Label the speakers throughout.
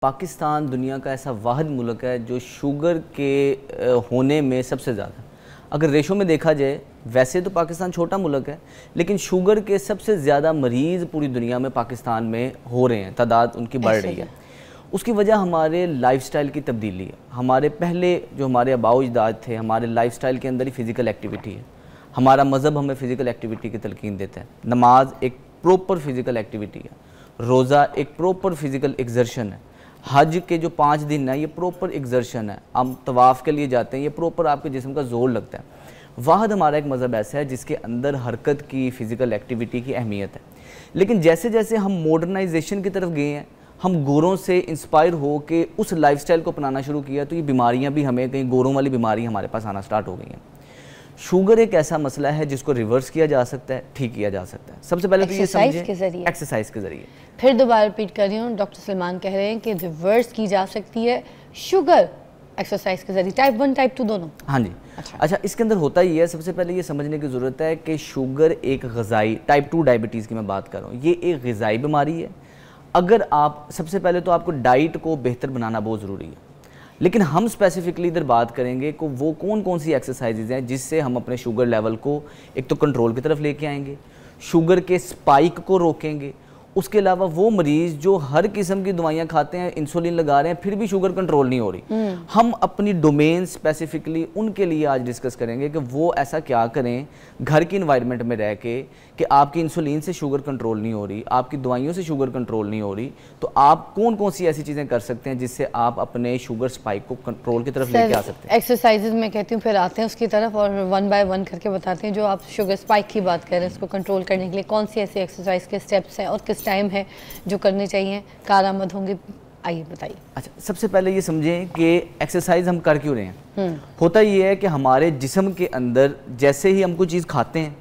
Speaker 1: पाकिस्तान दुनिया का ऐसा वाहिद मुल्क है जो शुगर के होने में सबसे ज़्यादा, अगर रेशो में देखा जाए, वैसे तो पाकिस्तान छोटा मुल्क है लेकिन शुगर के सबसे ज़्यादा मरीज़ पूरी दुनिया में पाकिस्तान में हो रहे हैं, तादाद उनकी बढ़ रही है। उसकी वजह हमारे लाइफस्टाइल की तब्दीली है। हमारे पहले जो हमारे आबाओ अजदाद थे, हमारे लाइफस्टाइल के अंदर ही फ़िज़िकल एक्टिविटी है। हमारा मज़हब हमें फ़िज़िकल एक्टिविटी की तलकीन देता है। नमाज एक प्रॉपर फ़िज़िकल एक्टिविटी है, रोज़ा एक प्रॉपर फ़िज़िकल एक्सर्शन है, हज के जो 5 दिन है ये प्रॉपर एक्सर्शन है, हम तवाफ़ के लिए जाते हैं, ये प्रॉपर आपके जिस्म का जोर लगता है। वाहद हमारा एक मज़हब ऐसा है जिसके अंदर हरकत की, फ़िज़िकल एक्टिविटी की अहमियत है। लेकिन जैसे जैसे हम मॉडर्नाइजेशन की तरफ गए हैं, हम गोरों से इंस्पायर हो के उस लाइफस्टाइल को अपनाना शुरू किया, तो ये बीमारियां भी हमें कहीं गोरों वाली बीमारी हमारे पास आना स्टार्ट हो गई हैं। शुगर एक ऐसा मसला है जिसको रिवर्स किया जा सकता है, ठीक किया जा सकता है। सबसे पहले तो ये समझिए एक्सरसाइज के जरिए।
Speaker 2: फिर दोबारा रिपीट कर रही हूँ, डॉक्टर सलमान कह रहे हैं कि रिवर्स की जा सकती है शुगर एक्सरसाइज के जरिए, टाइप 1 टाइप 2 दोनों।
Speaker 1: हाँ जी। अच्छा, इसके अंदर होता ही है, सबसे पहले ये समझने की ज़रूरत है कि शुगर एक ग़िज़ाई, टाइप 2 डायबिटीज़ की मैं बात कर रहा हूँ, ये एक ग़िज़ाई बीमारी है। अगर आप, सबसे पहले तो आपको डाइट को बेहतर बनाना बहुत ज़रूरी है, लेकिन हम स्पेसिफिकली इधर बात करेंगे कि वो कौन कौन सी एक्सरसाइजेज हैं जिससे हम अपने शुगर लेवल को एक तो कंट्रोल की तरफ लेके आएंगे, शुगर के स्पाइक को रोकेंगे। उसके अलावा वो मरीज़ जो हर किस्म की दवाइयाँ खाते हैं, इंसुलिन लगा रहे हैं, फिर भी शुगर कंट्रोल नहीं हो रही, हम अपनी डोमेन स्पेसिफिकली उनके लिए आज डिस्कस करेंगे कि वो ऐसा क्या करें घर की इन्वायरमेंट में रह के कि आपकी इंसुलिन से शुगर कंट्रोल नहीं हो रही, आपकी दवाइयों से शुगर कंट्रोल नहीं हो रही, तो आप कौन कौन सी ऐसी चीज़ें कर सकते हैं जिससे आप अपने शुगर स्पाइक को कंट्रोल की तरफ लेके आ सकते हैं।
Speaker 2: एक्सरसाइजेज मैं कहती हूँ, फिर आते हैं उसकी तरफ और 1 बाय 1 करके बताते हैं। जो आप शुगर स्पाइक की बात कर रहे हैं, उसको कंट्रोल करने के लिए कौन सी ऐसी एक्सरसाइज के स्टेप्स हैं और किस टाइम है जो करने चाहिए, कारआमद होंगे, आइए बताइए।
Speaker 1: अच्छा, सबसे पहले ये समझें कि एक्सरसाइज हम कर क्यों रहे हैं। होता ये है कि हमारे जिस्म के अंदर जैसे ही हम कोई चीज़ खाते हैं,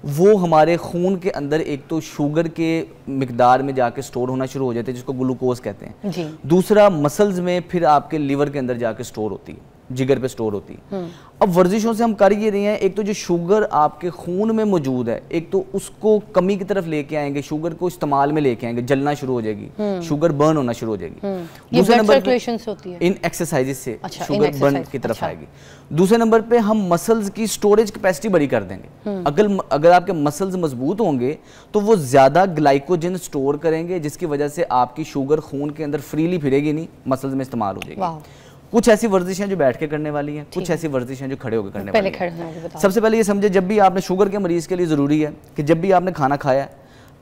Speaker 1: वो हमारे खून के अंदर एक तो शुगर के मिकदार में जाके स्टोर होना शुरू हो जाते हैं, जिसको ग्लूकोज कहते हैं जी। दूसरा मसल्स में, फिर आपके लीवर के अंदर जाके स्टोर होती है, जिगर पे स्टोर होती है। अब वर्जिशों से हम कर ये रहे हैं, एक तो जो शुगर आपके खून में मौजूद है, एक तो उसको कमी की तरफ लेके आएंगे, शुगर को इस्तेमाल में लेके आएंगे, जलना शुरू हो जाएगी, शुगर बर्न होना शुरू हो जाएगी। दूसरे नंबर पे इन एक्सरसाइजेस से शुगर बर्न की तरफ आएगी। दूसरे नंबर पे हम मसल्स की स्टोरेज कैपेसिटी बड़ी कर देंगे। अगर आपके मसल्स मजबूत होंगे तो वो ज्यादा ग्लाइकोजन स्टोर करेंगे, जिसकी वजह से आपकी शुगर खून के अंदर फ्रीली फिरेगी नहीं, मसल्स में इस्तेमाल हो जाएगी। कुछ ऐसी वर्जिशें जो बैठ के करने वाली हैं, कुछ ऐसी वर्जिशें जो खड़े होकर करने वाली हैं। सबसे पहले ये समझे, जब भी आपने, शुगर के मरीज के लिए ज़रूरी है कि जब भी आपने खाना खाया,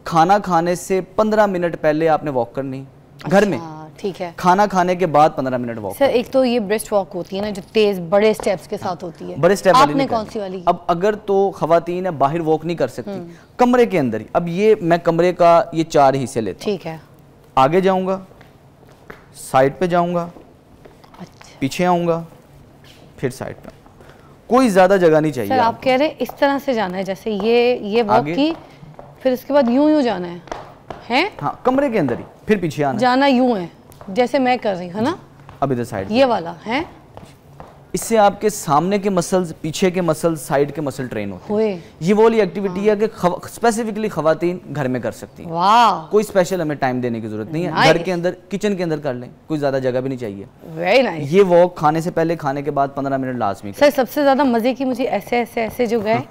Speaker 1: खाना खाने से 15 मिनट पहले आपने वॉक करनी घर में।
Speaker 2: ठीक है।
Speaker 1: खाना खाने के बाद 15 मिनट वॉक।
Speaker 2: सर, एक तो ये ब्रिस्क वॉक होती है ना, जो तेज बड़े स्टेप्स के साथ होती है,
Speaker 1: बड़े स्टेप
Speaker 2: आपने कौन सी वाली?
Speaker 1: अब अगर तो खवातीन है, बाहर वॉक नहीं कर सकती, कमरे के अंदर ही। अब ये मैं कमरे का ये 4 हिस्से लेता हूं।
Speaker 2: ठीक है।
Speaker 1: आगे जाऊंगा, साइड पे जाऊंगा, पीछे आऊंगा, फिर साइड पे। कोई ज्यादा जगह नहीं चाहिए।
Speaker 2: सर, आप कह रहे हैं इस तरह से जाना है, जैसे ये वॉक की, फिर इसके बाद यूं जाना है?
Speaker 1: हाँ, कमरे के अंदर ही, फिर पीछे आना।
Speaker 2: जाना यूं है जैसे मैं कर रही हूँ, है ना?
Speaker 1: अब इधर साइड,
Speaker 2: ये वाला है। इससे
Speaker 1: आपके सामने के मसल्स, पीछे के मसल्स, साइड के मसल ट्रेन होते हैं। ये वो वाली एक्टिविटी है कि स्पेसिफिकली खवातीन घर में कर सकती हैं।
Speaker 2: वाह,
Speaker 1: कोई स्पेशल हमें टाइम देने की जरूरत नहीं है। घर के अंदर, किचन के अंदर कर लें, कोई ज्यादा जगह भी नहीं चाहिए।
Speaker 2: Very nice.
Speaker 1: ये वॉक खाने से पहले, खाने के बाद 15 मिनट लाजमी।
Speaker 2: सर, सबसे ज्यादा मजे की मुझे ऐसे जो गए,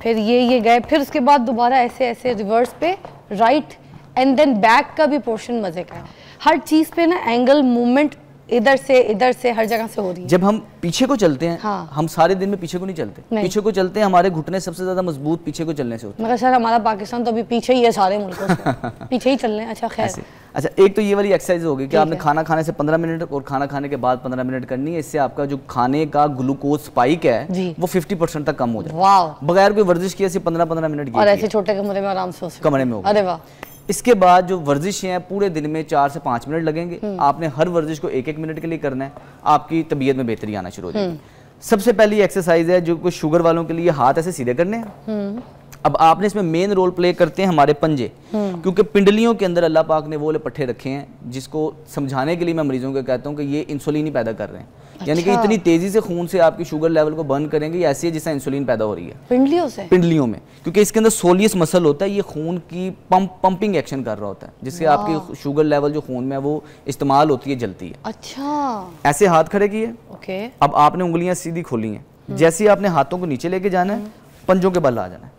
Speaker 2: फिर ये गए, फिर उसके बाद दोबारा ऐसे रिवर्स पे, राइट एंड देन बैक का भी पोर्शन मजे का है। हर चीज पे ना एंगल मूवमेंट इधर से हर जगह से हो रही है।
Speaker 1: जब हम पीछे को चलते हैं, हाँ। हम सारे दिन में पीछे को नहीं चलते, पीछे को चलते हैं, हमारे घुटने सबसे ज्यादा मजबूत पीछे को चलने से होते हैं।
Speaker 2: मगर सर, हमारा पाकिस्तान तो अभी पीछे ही है, सारे मुल्कों से पीछे ही चल रहे हैं। अच्छा, खैर।
Speaker 1: अच्छा, एक तो ये वाली एक्सरसाइज होगी कि आपने खाना खाने से 15 मिनट और खाना खाने के बाद 15 मिनट करनी है। इससे आपका जो खाने का ग्लूकोज स्पाइक है वो 50% तक कम हो जाए, बगैर कोई वर्जिश किए, 15-15 मिनट की,
Speaker 2: और ऐसे छोटे कमरे में आराम से
Speaker 1: कमरे में होगा।
Speaker 2: अरे वाह।
Speaker 1: इसके बाद जो वर्जिशें हैं, पूरे दिन में 4 से 5 मिनट लगेंगे। आपने हर वर्जिश को 1-1 मिनट के लिए करना है, आपकी तबीयत में बेहतरी आना शुरू हो जाएगी। सबसे पहली एक्सरसाइज है जो कुछ शुगर वालों के लिए, हाथ ऐसे सीधे करने हैं, अब आपने इसमें मेन रोल प्ले करते हैं हमारे पंजे, क्योंकि पिंडलियों के अंदर अल्लाह पाक ने वो वाले पट्टे रखे हैं जिसको समझाने के लिए मैं मरीजों को कहता हूँ कि ये इंसुलिन ही पैदा कर रहे हैं। अच्छा। यानी कि इतनी तेजी से खून से आपकी शुगर लेवल को बर्न करेंगे, ये ऐसी है जिससे इंसुलिन पैदा हो रही है
Speaker 2: पिंडलियों से,
Speaker 1: पिंडलियों में, क्योंकि इसके अंदर सोलियस मसल होता है, ये खून की पंपिंग एक्शन कर रहा होता है, जिससे आपकी शुगर लेवल जो खून में वो इस्तेमाल होती है, जलती है।
Speaker 2: अच्छा,
Speaker 1: ऐसे हाथ खड़े किए,
Speaker 2: ओके।
Speaker 1: अब आपने उंगलियां सीधी खोली हैं, जैसे ही आपने हाथों को नीचे लेके जाना है, पंजों के बल आ जाना है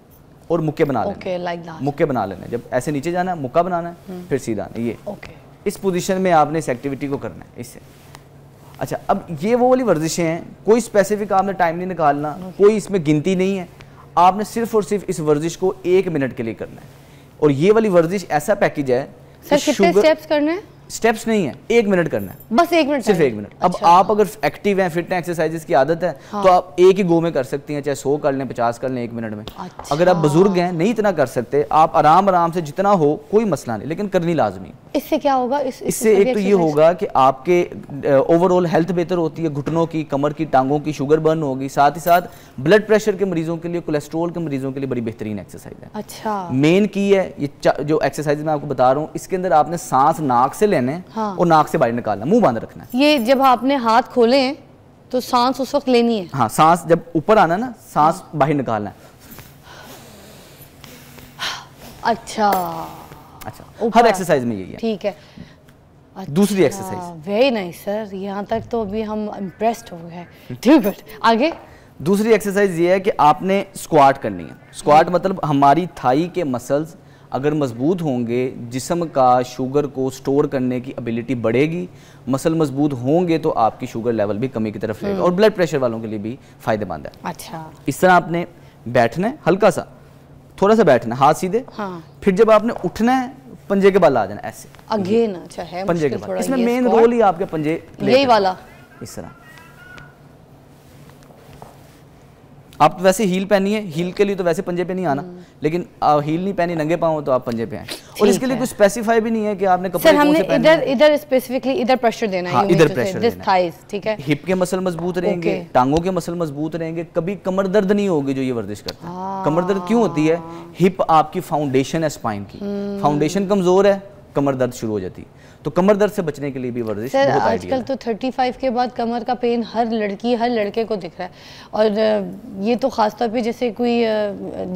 Speaker 1: और मुक्के बना लेने,
Speaker 2: लाइक दैट,
Speaker 1: मुक्के बना लेने। जब ऐसे नीचे जाना है, मुक्का बनाना है, फिर सीधा आना, ये इस पोजीशन में आपने इस एक्टिविटी को करना है इससे। अच्छा, अब ये वो वाली वर्जिशें हैं, कोई स्पेसिफिक आपने टाइम नहीं निकालना, कोई इसमें गिनती नहीं है, आपने सिर्फ और सिर्फ इस वर्जिश को 1 मिनट के लिए करना है। और ये वाली वर्जिश ऐसा पैकेज है,
Speaker 2: सर कितने स्टेप्स करने हैं?
Speaker 1: स्टेप्स नहीं है, 1 मिनट करना है,
Speaker 2: बस 1 मिनट,
Speaker 1: सिर्फ 1 मिनट। अब
Speaker 2: अच्छा।
Speaker 1: आप अगर एक्टिव हैं, फिट हैं, एक्सरसाइजेस की आदत है,
Speaker 2: हाँ।
Speaker 1: तो आप एक ही गो में कर सकती हैं, चाहे 100 कर लें, 50 कर लें 1 मिनट में।
Speaker 2: अच्छा।
Speaker 1: अगर आप बुजुर्ग हैं, नहीं इतना कर सकते, आप आराम आराम से जितना हो कोई मसला नहीं, लेकिन करनी लाजमी।
Speaker 2: इससे क्या होगा?
Speaker 1: इससे एक तो ये होगा कि आपके ओवरऑल हेल्थ बेहतर होती है, घुटनों की, कमर की, टांगों की शुगर बर्न होगी, साथ ही साथ ब्लड प्रेशर के मरीजों के लिए, कोलेस्ट्रोल के मरीजों के लिए बड़ी बेहतरीन एक्सरसाइज है।
Speaker 2: अच्छा,
Speaker 1: मेन की है ये जो एक्सरसाइज मैं आपको बता रहा हूँ, इसके अंदर आपने सांस नाक से लेने और नाक से बाहर निकालना, मुंह बंद रखना है।
Speaker 2: ये जब आपने हाथ खोले हैं तो सांस उस वक्त लेनी है?
Speaker 1: हाँ, सांस जब ऊपर आना ना, सांस बाहर निकालना है।
Speaker 2: अच्छा,
Speaker 1: हर एक्सरसाइज में यही है।
Speaker 2: ठीक है।
Speaker 1: दूसरी एक्सरसाइज,
Speaker 2: वेरी नाइस सर, यहाँ तक तो अभी हम इम्प्रेस्ड हो गए। ठीक है, आगे।
Speaker 1: दूसरी एक्सरसाइज ये है कि आपने स्क्वाट करनी है। स्क्वाट मतलब हमारी थाई के मसल्स अगर मजबूत होंगे, जिस्म का शुगर को स्टोर करने की एबिलिटी बढ़ेगी, मसल मजबूत होंगे तो आपकी शुगर लेवल भी कमी की तरफ रहेगा, और ब्लड प्रेशर वालों के लिए भी फायदेमंद है।
Speaker 2: अच्छा,
Speaker 1: इस तरह आपने बैठना है, हल्का सा थोड़ा सा बैठना है, हाथ सीधे।
Speaker 2: हाँ।
Speaker 1: फिर जब आपने उठना है, पंजे के बल आ जाना ऐसे
Speaker 2: अगेन। अच्छा है,
Speaker 1: पंजे के बल, इसमें मेन रोल ही आपके पंजे
Speaker 2: यही वाला,
Speaker 1: इस तरह। आप वैसे हील पहनी है, हील के लिए तो वैसे पंजे पे नहीं आना, लेकिन हील नहीं पहनी, नंगे पाँव तो आप पंजे पे आए। और इसके लिए कुछ स्पेसिफाई भी नहीं है कि आपने कपड़े कौन से पहने हैं।
Speaker 2: इधर स्पेसिफिकली इधर प्रेशर देना है,
Speaker 1: इधर प्रेशर देना है,
Speaker 2: ठीक है।
Speaker 1: हिप के मसल मजबूत रहेंगे, टांगों के मसल मजबूत रहेंगे, कभी कमर दर्द नहीं होगी जो ये वर्जिश करता है। कमर दर्द क्यों होती है? हिप आपकी फाउंडेशन है स्पाइन की, फाउंडेशन कमजोर है, कमर दर्द शुरू हो जाती है। तो कमर दर्द से बचने के लिए भी वर्जिश बहुत आइडियल है।
Speaker 2: आजकल तो 35 के बाद कमर का पेन हर लड़की हर लड़के को दिख रहा है, और ये तो ख़ासतौर पे जैसे कोई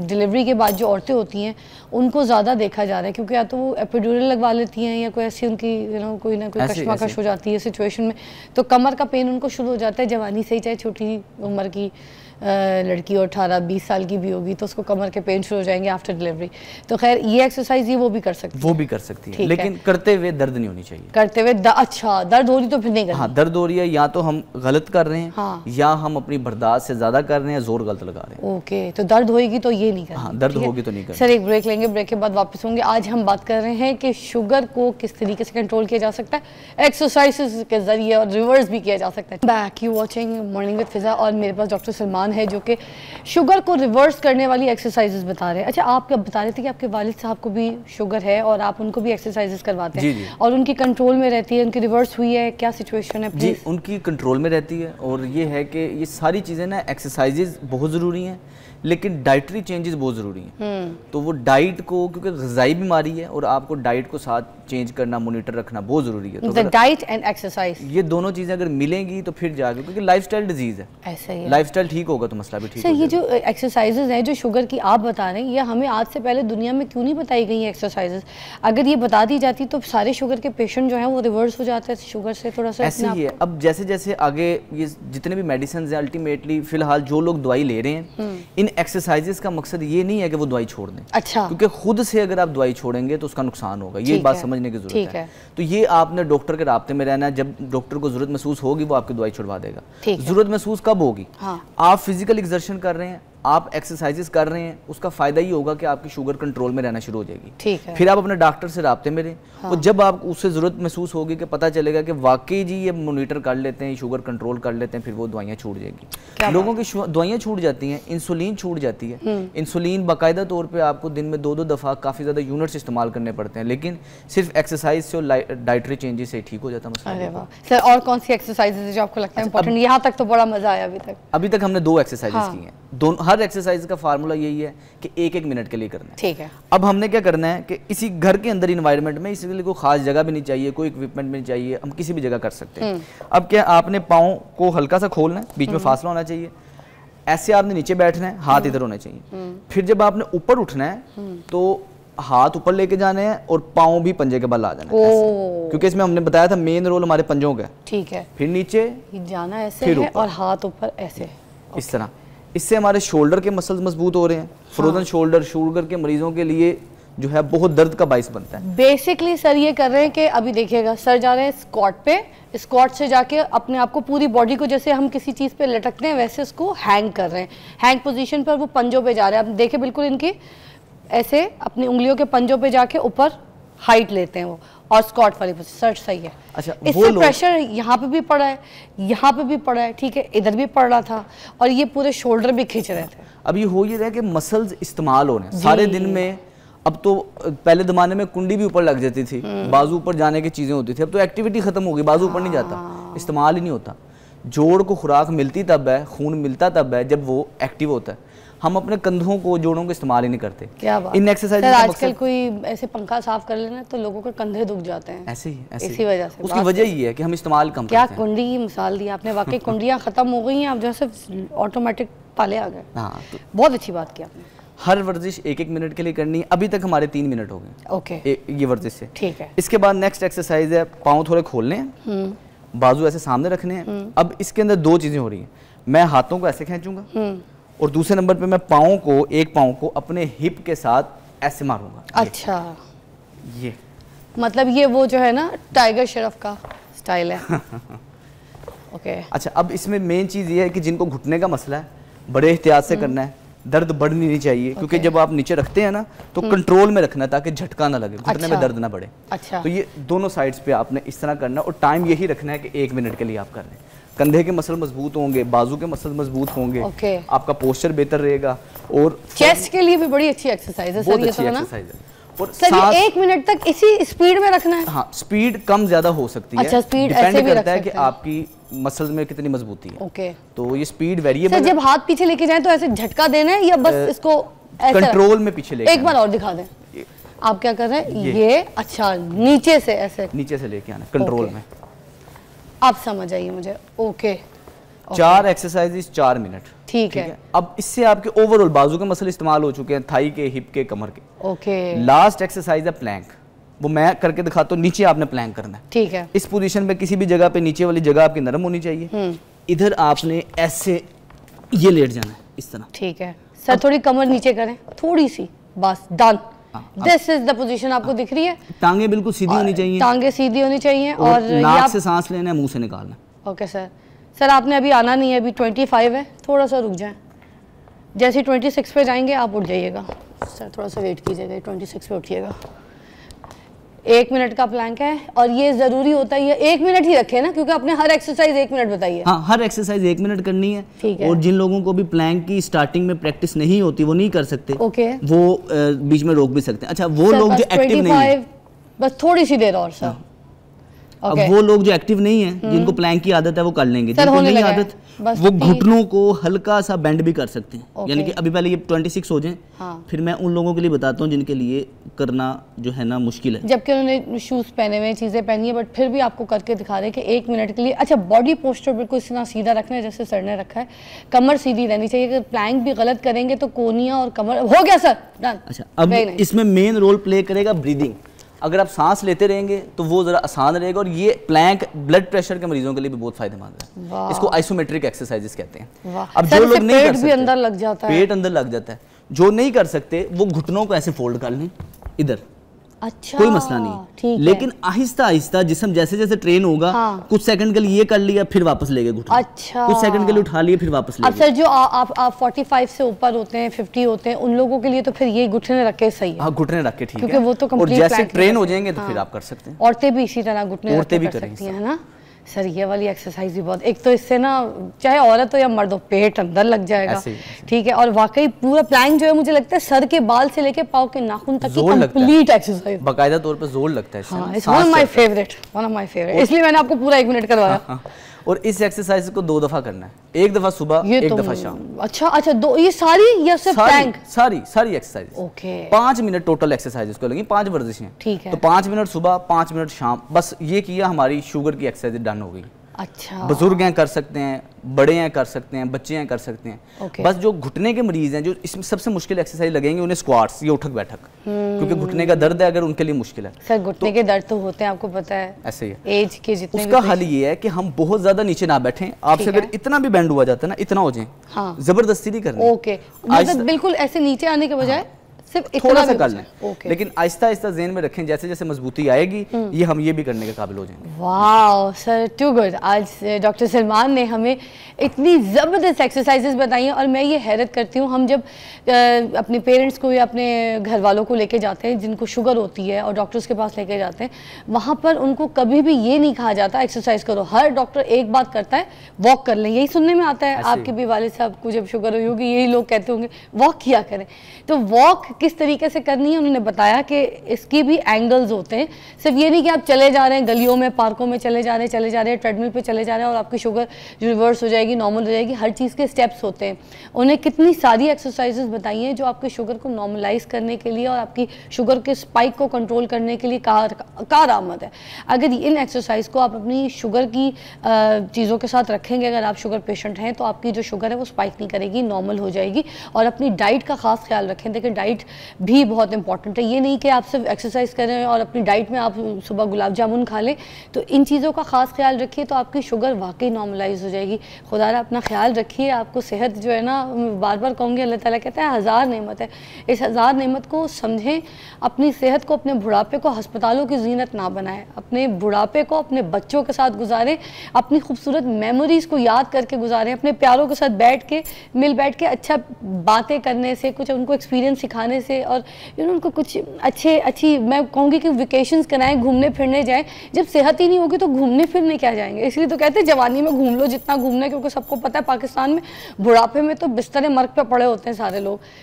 Speaker 2: डिलीवरी के बाद जो औरतें होती हैं उनको ज़्यादा देखा जा रहा है, क्योंकि या तो वो एपिड्यूरल लगवा लेती हैं या कोई ऐसी उनकी कोई ना कोई कशमकश हो जाती है सिचुएशन में, तो कमर का पेन उनको शुरू हो जाता है जवानी से ही, चाहे छोटी उम्र की लड़की और 18-20 साल की भी होगी तो उसको कमर के पेन शुरू हो जाएंगे आफ्टर डिलीवरी। तो खैर ये एक्सरसाइज ये वो भी कर सकती है,
Speaker 1: वो भी कर सकती है, लेकिन करते हुए दर्द नहीं होनी चाहिए।
Speaker 2: करते हुए अच्छा, दर्द हो रही तो फिर नहीं करनी।
Speaker 1: हाँ, दर्द हो रही है, या तो हम गलत कर रहे हैं,
Speaker 2: हाँ।
Speaker 1: या हम अपनी बर्दाश्त से ज्यादा कर रहे हैं, जोर गलत लगा रहे हैं।
Speaker 2: ओके, तो दर्द होगी तो ये नहीं करना।
Speaker 1: हाँ, दर्द होगी तो नहीं करना।
Speaker 2: सर एक ब्रेक लेंगे, ब्रेक के बाद वापस होंगे। आज हम बात कर रहे हैं कि शुगर को किस तरीके से कंट्रोल किया जा सकता है एक्सरसाइज के जरिए, और रिवर्स भी किया जा सकता है। Back you watching morning with Fiza, और मेरे पास डॉक्टर सलमान है जो कि शुगर को रिवर्स करने वाली एक्सरसाइजेस बता रहे हैं। अच्छा, आप बता रहे थे कि आपके वालिद साहब को भी शुगर है और आप उनको भी एक्सरसाइजेस करवाते हैं।
Speaker 1: जी।
Speaker 2: और उनकी कंट्रोल में रहती है, उनकी रिवर्स हुई है, क्या सिचुएशन है?
Speaker 1: जी, उनकी कंट्रोल में रहती है, और ये है कि ये सारी चीज़ें ना, एक्सरसाइजेज बहुत ज़रूरी हैं, लेकिन डाइटरी चेंजेस बहुत ज़रूरी हैं। तो वो डाइट को, क्योंकि ग़िज़ाई बीमारी है और आपको डाइट को साथ चेंज करना, मॉनिटर रखना बहुत ज़रूरी है। तो
Speaker 2: डाइट एंड एक्सरसाइज,
Speaker 1: ये दोनों चीज़ें अगर मिलेंगी तो फिर जाके, क्योंकि लाइफस्टाइल डिजीज़ है,
Speaker 2: ऐसा ही है।
Speaker 1: लाइफस्टाइल ठीक होगा तो मसला भी ठीक होगा।
Speaker 2: ये जो एक्सरसाइजेज हैं जो शुगर की आप बता रहे हैं, ये हमें आज से पहले दुनिया में क्यों नहीं बताई गई एक्सरसाइजेज? अगर ये बता दी जाती तो सारे शुगर के पेशेंट जो हैं वो रिवर्स हो जाते हैं शुगर से थोड़ा सा।
Speaker 1: ऐसे ही है। अब जैसे जैसे आगे ये जितने भी मेडिसिन हैं, अल्टीमेटली फिलहाल जो लोग दवाई ले रहे हैं, इन एक्सरसाइजेज का मकसद ये नहीं है कि वो दवाई छोड़ दें।
Speaker 2: अच्छा,
Speaker 1: क्योंकि खुद से अगर आप दवाई छोड़ेंगे तो उसका नुकसान होगा, ये बात समझने की जरूरत है। तो ये आपने डॉक्टर के राब्ते में रहना है, जब डॉक्टर को जरूरत महसूस होगी वो आपकी दवाई छुड़वा देगा। जरूरत महसूस कब होगी?
Speaker 2: हाँ।
Speaker 1: आप फिजिकल एक्सर्शन कर रहे हैं, आप एक्सरसाइजेस कर रहे हैं, उसका फायदा ये होगा कि आपकी शुगर कंट्रोल में रहना शुरू हो जाएगी।
Speaker 2: ठीक है।
Speaker 1: फिर आप अपने डॉक्टर से राब्ते में रहें, और जब आप उससे ज़रूरत महसूस होगी कि पता चलेगा कि वाकई जी ये मॉनिटर कर लेते हैं, शुगर कंट्रोल कर लेते हैं, फिर वो दवाइयाँ छूट जाएगी। लोगों की दवाइयाँ छूट जाती हैं, इंसुलिन छूट जाती है। इंसुलिन बाकायदा तौर पर आपको दिन में 2-2 दफ़ा काफ़ी ज़्यादा यूनिट्स इस्तेमाल करने पड़ते हैं, लेकिन सिर्फ एक्सरसाइज से और डाइटरी चेंजेस से ठीक हो जाता है मसला।
Speaker 2: सर और कौन सी एक्सरसाइजेज जो आपको लगता है इंपॉर्टेंट? यहाँ तक तो बड़ा मजा आया अभी तक।
Speaker 1: अभी तक हमने 2 एक्सरसाइजेस की हैं। दोनों हर एक्सरसाइज का फार्मूला यही है कि 1-1 मिनट के लिए करना है।
Speaker 2: ठीक है।
Speaker 1: अब हमने क्या करना है कि इसी घर के अंदर इन्वायरमेंट में, इसके लिए कोई खास जगह भी नहीं चाहिए, कोई इक्विपमेंट भी नहीं चाहिए, हम किसी भी जगह कर सकते हैं। अब क्या, आपने पाँव को हल्का सा खोलना है, बीच में फासला होना चाहिए, ऐसे आपने नीचे बैठना है, हाथ इधर होने चाहिए। फिर जब आपने ऊपर उठना है तो हाथ ऊपर लेके जाने हैं और पाँव भी पंजे के बल आ जाना है, क्योंकि इसमें हमने बताया था मेन रोल हमारे पंजों का।
Speaker 2: ठीक है।
Speaker 1: फिर नीचे
Speaker 2: जाना ऐसे
Speaker 1: फिर
Speaker 2: है और हाथ ऊपर ऐसे,
Speaker 1: इस तरह। इससे हमारे शोल्डर के मसल्स मजबूत हो रहे हैं। फ्रोजन शोल्डर शुगर के मरीजों के लिए जो है बहुत दर्द का बाइस बनता है।
Speaker 2: बेसिकली सर ये कर रहे हैं कि अभी देखिएगा, सर जा रहे हैं स्क्वाट पे, स्क्वाट से जाके अपने आप को, पूरी बॉडी को जैसे हम किसी चीज़ पे लटकते हैं वैसे उसको हैंग कर रहे हैं। हैंग पोजीशन पर वो पंजों पे जा रहे हैं। आप देखिए बिल्कुल इनकी ऐसे अपनी उंगलियों के पंजों पे जाके ऊपर हाइट लेते हैं वो, और स्क्वाट वाली पोजीशन। सर सही है।
Speaker 1: अच्छा,
Speaker 2: इससे प्रेशर यहाँ पे भी पड़ा है, यहाँ पे भी पड़ा है, ठीक है, इधर भी पड़ रहा था, और ये पूरे शोल्डर भी खींच रहे थे।
Speaker 1: अब ये हो ये रहा है कि मसल्स इस्तेमाल हो रहे हैं सारे दिन में। अब तो पहले ज़माने में कुंडी भी ऊपर लग जाती थी, बाजू ऊपर जाने की चीज़ें होती थी। अब तो एक्टिविटी ख़त्म हो गई, बाजू ऊपर नहीं जाता, इस्तेमाल ही नहीं होता। जोड़ को खुराक मिलती तब है, खून मिलता तब है जब वो एक्टिव होता है। हम अपने कंधों को, जोड़ों को इस्तेमाल ही नहीं करते।
Speaker 2: क्या बात।
Speaker 1: इन एक्सरसाइज
Speaker 2: सर आजकल कोई ऐसे पंखा साफ कर लेना तो लोगों के कंधे दुख जाते हैं।
Speaker 1: ऐसे ही
Speaker 2: इसी वजह से।
Speaker 1: उसकी वजह ये है कि हम इस्तेमाल कम
Speaker 2: क्या
Speaker 1: करते हैं।
Speaker 2: कुंडी की मिसाल दी आपने, वाकई कुंडियाँ खत्म हो गई हैं, अब जो है ऑटोमेटिक ताले आ गए।
Speaker 1: हाँ, तो
Speaker 2: बहुत अच्छी बात की आपने।
Speaker 1: हर वर्जिश 1-1 मिनट के लिए करनी है। अभी तक हमारे 3 मिनट हो गए
Speaker 2: ओके
Speaker 1: ये वर्जिश से।
Speaker 2: ठीक है।
Speaker 1: इसके बाद नेक्स्ट एक्सरसाइज है, पाँव थोड़े खोलने हैं, बाजू ऐसे सामने रखने हैं। अब इसके अंदर 2 चीज़ें हो रही हैं। मैं हाथों को ऐसे खींचूंगा और दूसरे नंबर पे मैं पाँव को, एक पाँव को अपने हिप के साथ ऐसे मारूंगा।
Speaker 2: अच्छा,
Speaker 1: ये
Speaker 2: मतलब ये वो जो है ना टाइगर श्रॉफ का स्टाइल है। ओके।
Speaker 1: अच्छा, अब इसमें मेन चीज़ ये है कि जिनको घुटने का मसला है, बड़े एहतियात से करना है, दर्द बढ़नी नहीं चाहिए, क्योंकि जब आप नीचे रखते हैं ना तो कंट्रोल में रखना है ताकि झटका ना लगे, घुटने में दर्द ना बढ़े।
Speaker 2: अच्छा।
Speaker 1: तो ये दोनों साइड्स पे आपने इस तरह करना है और टाइम यही रखना है कि 1 मिनट के लिए आप कर रहे हैं। कंधे के मसल मजबूत होंगे, बाजू के मसल मजबूत होंगे, आपका पोस्चर बेहतर रहेगा। और
Speaker 2: चेस्ट के लिए भी बड़ी अच्छी एक्सरसाइज है सर, ये तो ना।
Speaker 1: और
Speaker 2: सर ये 1 मिनट तक इसी स्पीड में रखना है?
Speaker 1: हाँ, स्पीड कम ज्यादा हो सकती है।
Speaker 2: अच्छा, स्पीड
Speaker 1: डिपेंड
Speaker 2: ऐसे भी
Speaker 1: करता है
Speaker 2: रख
Speaker 1: कि
Speaker 2: सकते हैं।
Speaker 1: आपकी मसल्स में कितनी मजबूती है।
Speaker 2: ओके।
Speaker 1: तो ये स्पीड वेरिएबल
Speaker 2: सर जब हाथ पीछे लेके जाए तो ऐसे झटका देना है या बस इसको ऐसे
Speaker 1: कंट्रोल में पीछे लेके?
Speaker 2: एक बार और दिखा दें, आप क्या कर रहे हैं? ये अच्छा, नीचे से ऐसे,
Speaker 1: नीचे से लेके आना कंट्रोल में।
Speaker 2: आप समझ आइए मुझे। ओके।
Speaker 1: 4 exercises 4 minute.
Speaker 2: ठीक है।
Speaker 1: अब इससे आपके ओवरऑल बाजू के मसल इस्तेमाल हो चुके हैं, थाई के, हिप के, कमर के।
Speaker 2: ओके।
Speaker 1: लास्ट एक्सरसाइज है प्लैंक, वो मैं करके दिखाता हूँ। नीचे आपने प्लैंक करना है।
Speaker 2: ठीक है।
Speaker 1: इस पोजीशन पे किसी भी जगह पे नीचे वाली जगह आपकी नरम होनी चाहिए। इधर आपने ऐसे ये लेट जाना है इस तरह।
Speaker 2: ठीक है सर, थोड़ी कमर नीचे करें, थोड़ी सी, बस, done. This is the position आपको दिख रही है।
Speaker 1: टांगे बिल्कुल सीधी होनी चाहिए,
Speaker 2: टांगे सीधी होनी चाहिए, और
Speaker 1: नाक से सांस लेना है, मुंह से निकालना।
Speaker 2: Okay sir. सर आपने अभी आना नहीं है, अभी 25 है, थोड़ा सा रुक जाएं। जैसे 26 पे जाएंगे आप उठ जाइएगा। सर थोड़ा सा वेट कीजिएगा, 26 पे उठिएगा। 1 मिनट का प्लैंक है, और ये जरूरी होता है, ये 1 मिनट ही रखे ना, क्योंकि आपने हर एक्सरसाइज 1 मिनट बताई है।
Speaker 1: हाँ, हर एक्सरसाइज 1 मिनट करनी है।
Speaker 2: ठीक है।
Speaker 1: और जिन लोगों को भी प्लैंक की स्टार्टिंग में प्रैक्टिस नहीं होती, वो नहीं कर सकते।
Speaker 2: ओके।
Speaker 1: वो बीच में रोक भी सकते हैं। अच्छा, वो लोग जो एक्टिव नहीं है,
Speaker 2: बस थोड़ी सी देर और सर।
Speaker 1: अब वो लोग जो एक्टिव नहीं है, जिनको प्लैंक की आदत है, वो कर लेंगे।
Speaker 2: सर
Speaker 1: जिनको
Speaker 2: होने
Speaker 1: नहीं
Speaker 2: लगा है,
Speaker 1: आदत,
Speaker 2: बस
Speaker 1: वो घुटनों को हल्का सा बेंड भी कर सकते हैं। यानी कि अभी पहले ये 26 हो जाएं, फिर मैं उन लोगों के लिए बताता हूँ जिनके लिए करना जो है ना मुश्किल है।
Speaker 2: जबकि उन्होंने शूज पहने हुए, चीजें पहनी है, बट फिर भी आपको करके दिखा रहे हैं कि 1 मिनट के लिए। अच्छा, बॉडी पोस्चर बिल्कुल इतना सीधा रखना है जैसे सर ने रखा है, कमर सीधी रहनी चाहिए। अगर प्लैंक भी गलत करेंगे तो कोनिया और कमर हो गया सर, डन।
Speaker 1: अच्छा, अब इसमें मेन रोल प्ले करेगा ब्रीदिंग। अगर आप सांस लेते रहेंगे तो वो जरा आसान रहेगा, और ये प्लैंक ब्लड प्रेशर के मरीजों के लिए भी बहुत फायदेमंद है। इसको आइसोमेट्रिक एक्सरसाइजेस कहते हैं। अब जो लोग नहीं कर सकते,
Speaker 2: पेट अंदर लग जाता है,
Speaker 1: पेट अंदर लग जाता है। जो नहीं कर सकते वो घुटनों को ऐसे फोल्ड कर लें इधर।
Speaker 2: अच्छा,
Speaker 1: कोई मसला नहीं, लेकिन आहिस्ता आहिस्ता जिस्म जैसे जैसे ट्रेन होगा, कुछ सेकंड के लिए ये कर लिया, फिर वापस ले गए घुटने।
Speaker 2: अच्छा,
Speaker 1: कुछ सेकंड के लिए उठा लिए, फिर वापस ले गए।
Speaker 2: अब सर जो आप 45 से ऊपर होते हैं, 50 होते हैं, उन लोगों के लिए तो फिर ये घुटने रख के सही है।
Speaker 1: हाँ, घुटने रख के ठीक है,
Speaker 2: क्योंकि वो तो
Speaker 1: और जैसे ट्रेन हो जाएंगे तो फिर आप कर सकते हैं।
Speaker 2: औरतें भी इसी तरह घुटने रख के कर सकती हैं ना सर। ये वाली एक्सरसाइज भी बहुत, एक तो इससे ना चाहे औरत हो या मर्द हो, पेट अंदर लग जाएगा। ठीक है, और वाकई पूरा प्लैंक जो है, मुझे लगता है सर के बाल से लेके पाँव के नाखून तक की कंप्लीट एक्सरसाइज,
Speaker 1: बाकायदा तौर पे जोर लगता है।
Speaker 2: वन ऑफ माय फेवरेट, इसलिए मैंने आपको पूरा 1 मिनट करवाया।
Speaker 1: और इस एक्सरसाइज को 2 दफा करना है, एक दफा सुबह, एक दफा शाम।
Speaker 2: अच्छा, दो ये सारी या सिर्फ टैंक?
Speaker 1: सारी exercise.
Speaker 2: Okay.
Speaker 1: 5 minute total exercise को लगेंगी, 5 वर्जिशें।
Speaker 2: ठीक है।
Speaker 1: तो 5 मिनट सुबह, 5 मिनट शाम, बस ये किया, हमारी शुगर की एक्सरसाइज डन हो गई।
Speaker 2: अच्छा।
Speaker 1: बुजुर्ग हैं कर सकते हैं, बड़े हैं कर सकते हैं, बच्चे हैं कर सकते हैं। बस जो घुटने के मरीज हैं, जो इसमें सबसे मुश्किल एक्सरसाइज लगेंगे उन्हें स्क्वाट्स, ये उठक बैठक, क्योंकि घुटने का दर्द है, अगर उनके लिए मुश्किल है।
Speaker 2: सर घुटने के दर्द तो होते हैं, आपको पता है,
Speaker 1: ऐसे ही
Speaker 2: है एज के जितने।
Speaker 1: उसका हल ये है कि हम बहुत ज्यादा नीचे ना बैठें, आपसे अगर इतना भी बैंड हुआ जाता है ना, इतना हो जाए,
Speaker 2: हाँ।
Speaker 1: जबरदस्ती नहीं करनी।
Speaker 2: ओके, मतलब बिल्कुल ऐसे नीचे आने के बजाय सिर्फ
Speaker 1: थोड़ा सा कर लें, लेकिन आहिस्ता आहिस्ता ज़हन में रखें, जैसे जैसे मजबूती आएगी ये हम ये भी करने के काबिल हो जाएंगे।
Speaker 2: वाह सर, टू गुड। आज डॉक्टर सलमान ने हमें इतनी ज़बरदस्त एक्सरसाइजेस बताई हैं, और मैं ये हैरत करती हूँ, हम जब अपने पेरेंट्स को या अपने घर वालों को लेके जाते हैं जिनको शुगर होती है और डॉक्टर्स के पास लेके जाते हैं, वहाँ पर उनको कभी भी ये नहीं कहा जाता एक्सरसाइज करो। हर डॉक्टर एक बात करता है, वॉक कर लें, यही सुनने में आता है। आपके भी वालिद साहब को जब शुगर हुई होगी, यही लोग कहते होंगे वॉक किया करें। तो वॉक किस तरीके से करनी है उन्होंने बताया कि इसकी भी एंगल्स होते हैं। सिर्फ ये नहीं कि आप चले जा रहे हैं गलियों में, पार्कों में चले जा रहे हैं, ट्रेडमिल पे चले जा रहे हैं और आपकी शुगर रिवर्स हो जाएगी, नॉर्मल हो जाएगी। हर चीज़ के स्टेप्स होते हैं। उन्हें कितनी सारी एक्सरसाइजेस बताई हैं जो आपकी शुगर को नॉर्मलाइज करने के लिए और आपकी शुगर के स्पाइक को कंट्रोल करने के लिए कारआमद है। अगर इन एक्सरसाइज को आप अपनी शुगर की चीज़ों के साथ रखेंगे, अगर आप शुगर पेशेंट हैं, तो आपकी जो शुगर है वो स्पाइक नहीं करेगी, नॉर्मल हो जाएगी। और अपनी डाइट का खास ख्याल रखें। देखिए डाइट भी बहुत इंपॉर्टेंट है, ये नहीं कि आप सिर्फ एक्सरसाइज करें और अपनी डाइट में आप सुबह गुलाब जामुन खा लें। तो इन चीज़ों का खास ख्याल रखिए, तो आपकी शुगर वाकई नॉर्मलाइज हो जाएगी। खुदा अपना ख्याल रखिए। आपको सेहत जो है ना, बार बार कहूँगी, अल्लाह ताला कहता है 1000 नेमत है, इस 1000 नेमत को समझें। अपनी सेहत को, अपने बुढ़ापे को अस्पतालों की जीनत ना बनाएं। अपने बुढ़ापे को अपने बच्चों के साथ गुजारें, अपनी खूबसूरत मेमोरीज़ को याद करके गुजारें, अपने प्यारों के साथ बैठ के बैठ के अच्छा बातें करने से, कुछ उनको एक्सपीरियंस सिखाने से, और उनको कुछ अच्छी मैं कहूँगी कि वेकेशंस कराएं, घूमने फिरने जाएं। जब सेहत ही नहीं होगी तो घूमने फिरने क्या जाएंगे। इसलिए तो कहते हैं जवानी में घूम लो जितना घूमना है, क्योंकि सबको पता है पाकिस्तान में बुढ़ापे में तो बिस्तर मर्ग पे पड़े होते हैं सारे लोग।